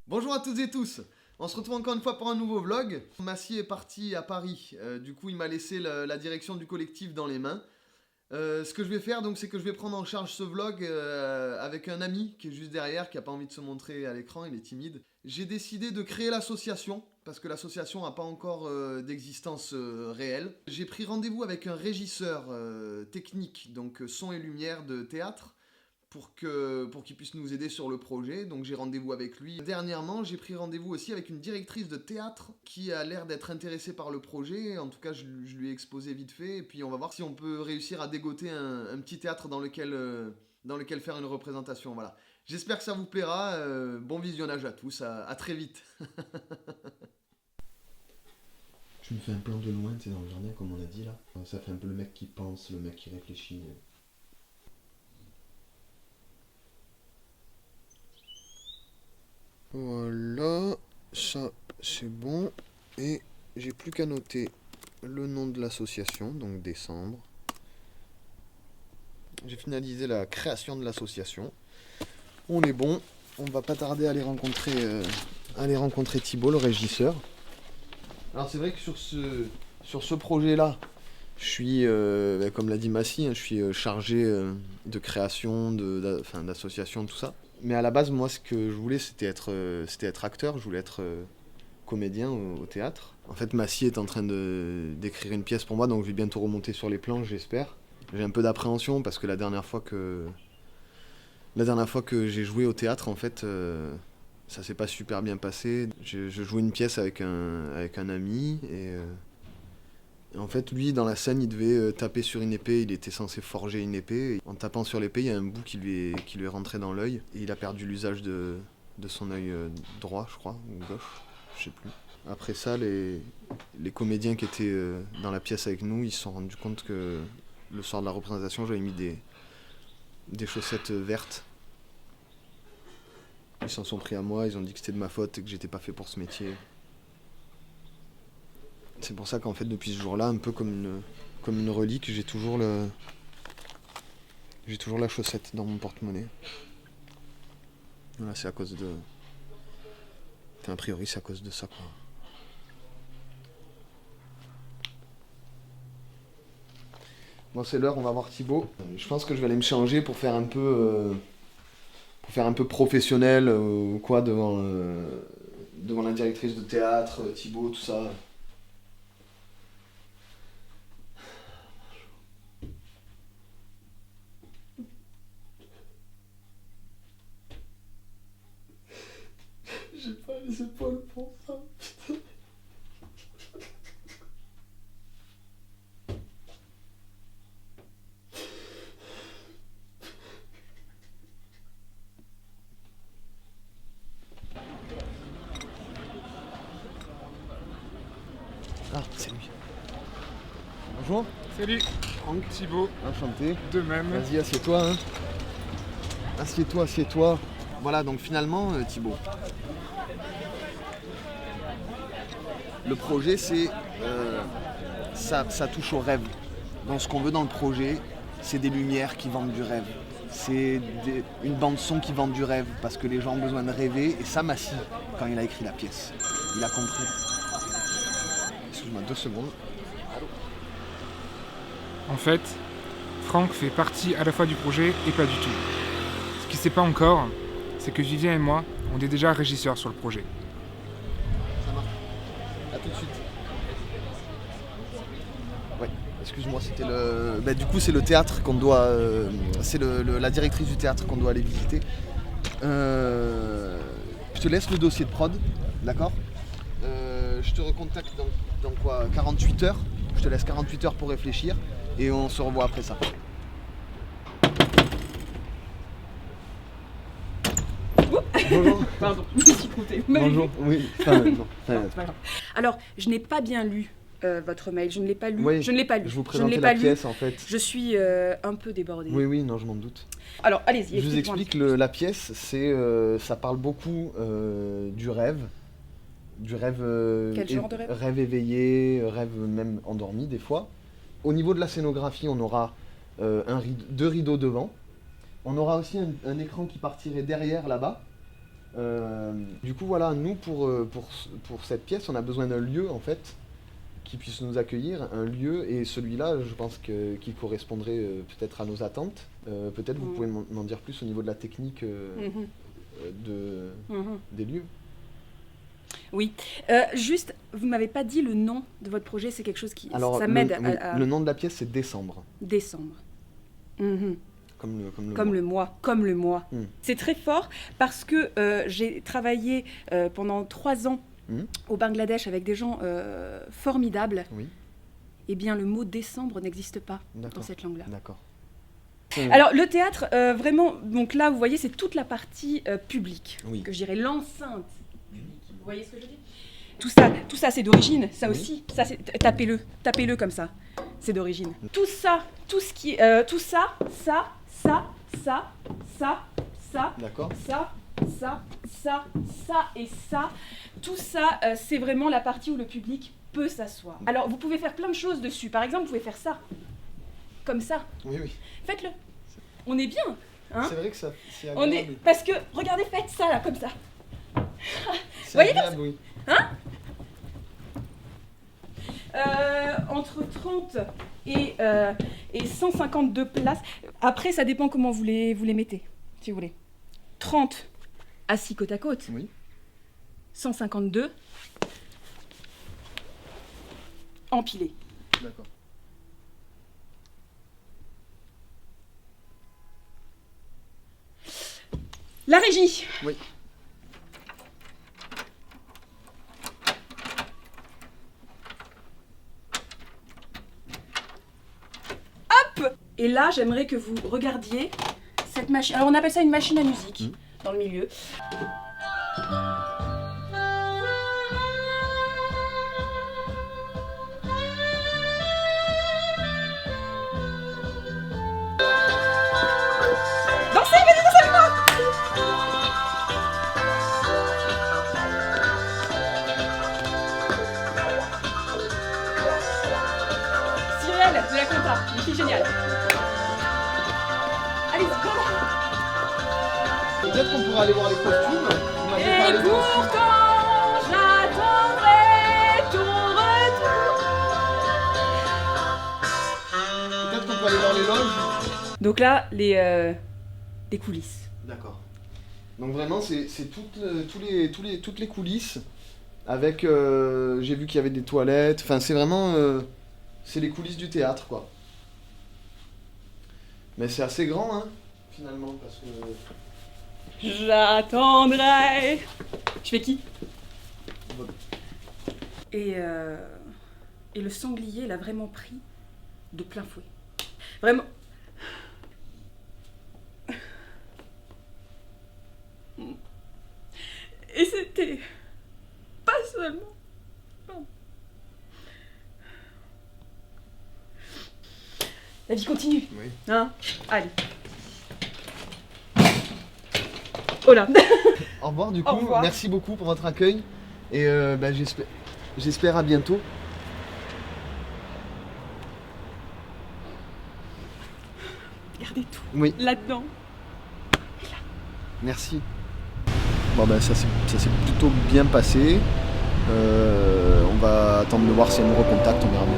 Bonjour à toutes et tous. On se retrouve encore une fois pour un nouveau vlog. Massy est parti à Paris, du coup il m'a laissé la direction du collectif dans les mains. Ce que je vais faire donc c'est que je vais prendre en charge ce vlog avec un ami qui est juste derrière, qui a pas envie de se montrer à l'écran, il est timide. J'ai décidé de créer l'association, parce que l'association n'a pas encore d'existence réelle. J'ai pris rendez-vous avec un régisseur technique, donc son et lumière de théâtre, pour qu'il puisse nous aider sur le projet. Donc j'ai rendez-vous avec lui. Dernièrement, j'ai pris rendez-vous aussi avec une directrice de théâtre qui a l'air d'être intéressée par le projet. En tout cas, je lui ai exposé vite fait. Et puis on va voir si on peut réussir à dégoter un petit théâtre dans lequel faire une représentation. Voilà. J'espère que ça vous plaira. Bon visionnage à tous. À très vite. Je me fais un plan de loin, tu sais, dans le jardin, comme on a dit là. Ça fait un peu le mec qui pense, le mec qui réfléchit. Voilà, ça c'est bon. Et j'ai plus qu'à noter le nom de l'association, donc décembre. J'ai finalisé la création de l'association. On est bon, on va pas tarder à aller rencontrer Thibaut, le régisseur. Alors c'est vrai que sur ce projet-là, je suis, comme l'a dit Massy, je suis chargé de création, d'association, tout ça. Mais à la base, moi, ce que je voulais, c'était être acteur. Je voulais être comédien au théâtre. En fait, Massy est en train d'écrire une pièce pour moi, donc je vais bientôt remonter sur les planches, j'espère. J'ai un peu d'appréhension parce que la dernière fois que j'ai joué au théâtre, en fait, ça s'est pas super bien passé. Je jouais une pièce avec un ami et en fait, lui, dans la scène, il devait taper sur une épée. Il était censé forger une épée. En tapant sur l'épée, il y a un bout qui lui est rentré dans l'œil. Et il a perdu l'usage de son œil droit, je crois, ou gauche, je sais plus. Après ça, les comédiens qui étaient dans la pièce avec nous, ils se sont rendus compte que le soir de la représentation, j'avais mis des chaussettes vertes. Ils s'en sont pris à moi, ils ont dit que c'était de ma faute et que j'étais pas fait pour ce métier. C'est pour ça qu'en fait, depuis ce jour-là, un peu comme une relique, j'ai toujours la chaussette dans mon porte-monnaie. Voilà, c'est à cause de... Enfin, a priori, c'est à cause de ça, quoi. Bon, c'est l'heure, on va voir Thibaut. Je pense que je vais aller me changer pour faire un peu... professionnel ou quoi devant la directrice de théâtre, Thibaut, tout ça. J'ai pas les épaules pour ça, putain. Ah, c'est lui. Bonjour. Salut, Franck. Thibaut, Enchanté. de même. Vas-y, assieds-toi. Hein. Assieds-toi. Voilà, donc finalement, Thibaut, le projet, c'est... ça touche au rêve. Donc ce qu'on veut dans le projet, c'est des lumières qui vendent du rêve. C'est une bande-son qui vend du rêve, parce que les gens ont besoin de rêver. Et ça, Massy, quand il a écrit la pièce, il a compris. Excuse-moi, 2 secondes. En fait, Franck fait partie à la fois du projet et pas du tout. Ce qu'il sait pas encore, c'est que Vivien et moi, on est déjà régisseurs sur le projet. Ça marche. A tout de suite. Ouais, excuse-moi, c'était le... Bah, du coup, c'est le théâtre qu'on doit... c'est la directrice du théâtre qu'on doit aller visiter. Je te laisse le dossier de prod, d'accord. Je te recontacte dans quoi, 48 heures. Je te laisse 48 heures pour réfléchir et on se revoit après ça. Bonjour. Pardon, je me suis trompée. Vous m'avez Bonjour, vu oui. Non. Non, c'est pas grave. Alors, je n'ai pas bien lu votre mail, je ne l'ai pas lu. Oui, Je ne l'ai pas lu. Je vous ne présentais l'ai la pas lu. pièce en fait. Je suis un peu débordée. Oui, non, je m'en doute. Alors, allez-y. Je vous explique-moi un explique, petit peu. la pièce, ça parle beaucoup du rêve. Quel genre de rêve ? Rêve éveillé, rêve même endormi des fois. Au niveau de la scénographie, on aura 2 rideaux devant. On aura aussi un écran qui partirait derrière là-bas. Du coup, voilà, nous, pour cette pièce, on a besoin d'un lieu, en fait, qui puisse nous accueillir, un lieu, et celui-là, je pense qu'il correspondrait peut-être à nos attentes. Peut-être vous pouvez m'en dire plus au niveau de la technique des lieux. Oui. Juste, vous m'avez pas dit le nom de votre projet, c'est quelque chose qui... Alors, ça m'aide le nom de la pièce, c'est Décembre. Décembre. Comme le mois. C'est très fort parce que j'ai travaillé pendant 3 ans au Bangladesh avec des gens formidables. Oui. Eh bien, le mot décembre n'existe pas dans cette langue-là. D'accord. Alors, le théâtre, vraiment, donc là, vous voyez, c'est toute la partie publique, Oui. que je dirais l'enceinte publique. Vous voyez ce que je veux dire ? Tout ça, c'est d'origine, ça aussi. Ça, tapez-le comme ça. C'est d'origine. Tout ça, tout ce qui, tout ça, ça. D'accord. Ça et ça. Tout ça, c'est vraiment la partie où le public peut s'asseoir. Alors, vous pouvez faire plein de choses dessus. Par exemple, vous pouvez faire ça. Comme ça. Oui. Faites-le. On est bien. Hein ? C'est vrai que ça, c'est agréable. Parce que, regardez, faites ça, là, comme ça. C'est voyez agréable, oui. Hein ? Entre 30 et 152 places. Après, ça dépend comment vous les mettez, si vous voulez. 30 assis côte à côte. Oui. 152 empilés. D'accord. La régie. Oui. Et là, j'aimerais que vous regardiez cette machine. Alors, on appelle ça une machine à musique dans le milieu. Dansez, venez danser avec moi! Cyrielle de la compta, une fille géniale. Allez, Peut-être qu'on pourra aller voir les costumes. Vous m'aviez et parlé de costumes. pourtant, j'attendrai ton retour. Peut-être qu'on peut aller voir les loges. Donc là, les coulisses. D'accord. Donc vraiment, c'est toutes les coulisses. Avec, j'ai vu qu'il y avait des toilettes. Enfin, c'est vraiment, c'est les coulisses du théâtre, quoi. Mais c'est assez grand, hein, finalement, parce que... J'attendrai. Je fais qui? Bon. Et le sanglier l'a vraiment pris de plein fouet. Vraiment. Et c'était pas seulement. La vie continue. Oui. Hein? Allez. Oh là. Au revoir, du coup. Au revoir. Merci beaucoup pour votre accueil. Et j'espère à bientôt. Regardez tout. Oui. Là-dedans. Merci. Bon ben ça s'est plutôt bien passé. On va attendre de voir si elle nous recontacte, on verra bien.